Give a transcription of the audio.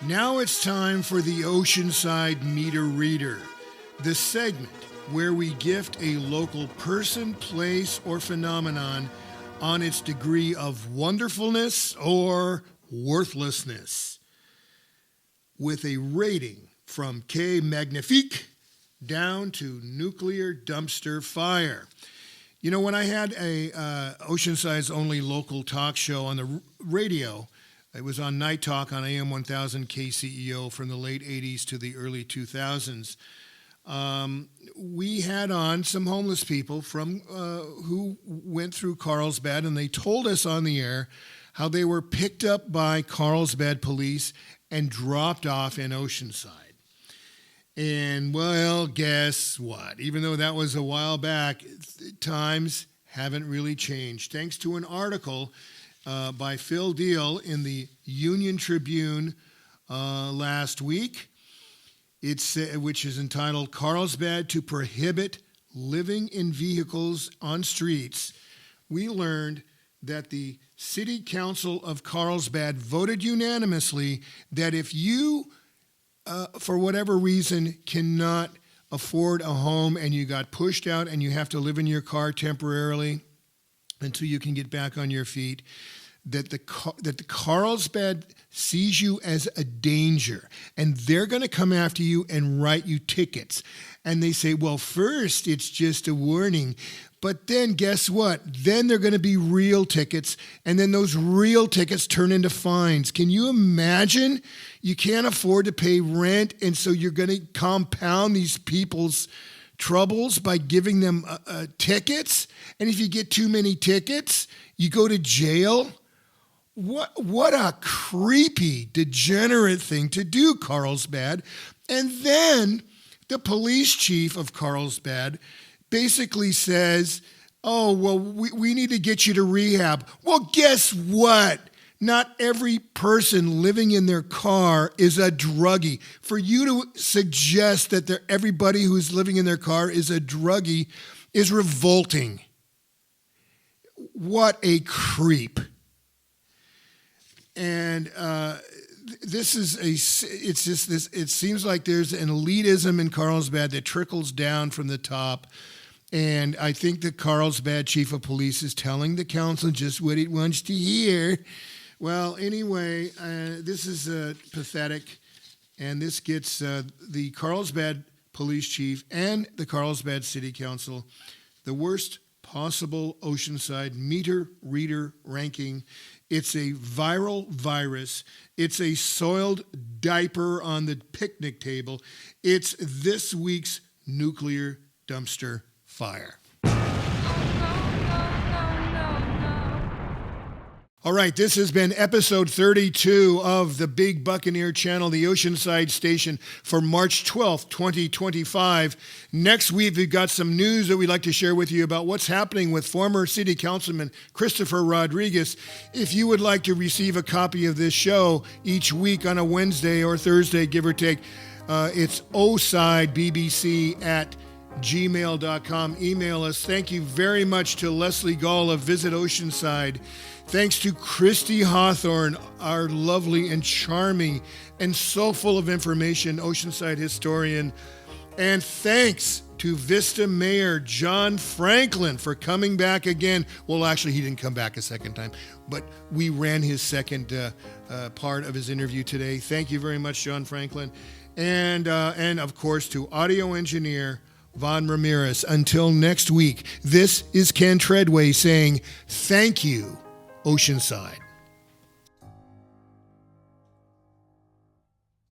Now it's time for the Oceanside Meter Reader, the segment where we gift a local person, place, or phenomenon on its degree of wonderfulness or worthlessness, with a rating from K Magnifique down to nuclear dumpster fire. You know, when I had a Oceanside's only local talk show on the radio, it was on Night Talk on AM 1000 KCEO from the late 80s to the early 2000s. We had on some homeless people from who went through Carlsbad, and they told us on the air how they were picked up by Carlsbad Police and dropped off in Oceanside. And, well, guess what? Even though that was a while back, times haven't really changed. Thanks to an article by Phil Deal in the Union Tribune last week, which is entitled "Carlsbad to Prohibit Living in Vehicles on Streets." We learned that the City Council of Carlsbad voted unanimously that if you, for whatever reason, cannot afford a home and you got pushed out and you have to live in your car temporarily until you can get back on your feet, that the Carlsbad sees you as a danger, and they're going to come after you and write you tickets. And they say, well, first it's just a warning, but then guess what? Then they're going to be real tickets, and then those real tickets turn into fines. Can you imagine? You can't afford to pay rent, and so you're going to compound these people's troubles by giving them tickets. And if you get too many tickets, you go to jail. What a creepy, degenerate thing to do, Carlsbad. And then the police chief of Carlsbad basically says, oh, well, we need to get you to rehab. Well, guess what? Not every person living in their car is a druggie. For you to suggest that everybody who's living in their car is a druggie is revolting. What a creep. And it seems like there's an elitism in Carlsbad that trickles down from the top. And I think the Carlsbad chief of police is telling the council just what it wants to hear. Well, anyway, this is pathetic. And this gets the Carlsbad police chief and the Carlsbad city council the worst possible Oceanside meter reader ranking. It's a viral virus. It's a soiled diaper on the picnic table. It's this week's nuclear dumpster fire. All right, this has been episode 32 of the Big Buccaneer Channel, the Oceanside station, for March 12th, 2025. Next week, we've got some news that we'd like to share with you about what's happening with former city councilman Christopher Rodriguez. If you would like to receive a copy of this show each week on a Wednesday or Thursday, give or take, it's osidebbbc@gmail.com. Email us. Thank you very much to Leslie Gall of Visit Oceanside. Thanks to Christy Hawthorne, our lovely and charming and so full of information Oceanside historian. And thanks to Vista Mayor John Franklin for coming back again. Well, actually, he didn't come back a second time, but we ran his second part of his interview today. Thank you very much, John Franklin. And of course, to audio engineer Von Ramirez. Until next week, this is Ken Treadway saying thank you, Oceanside.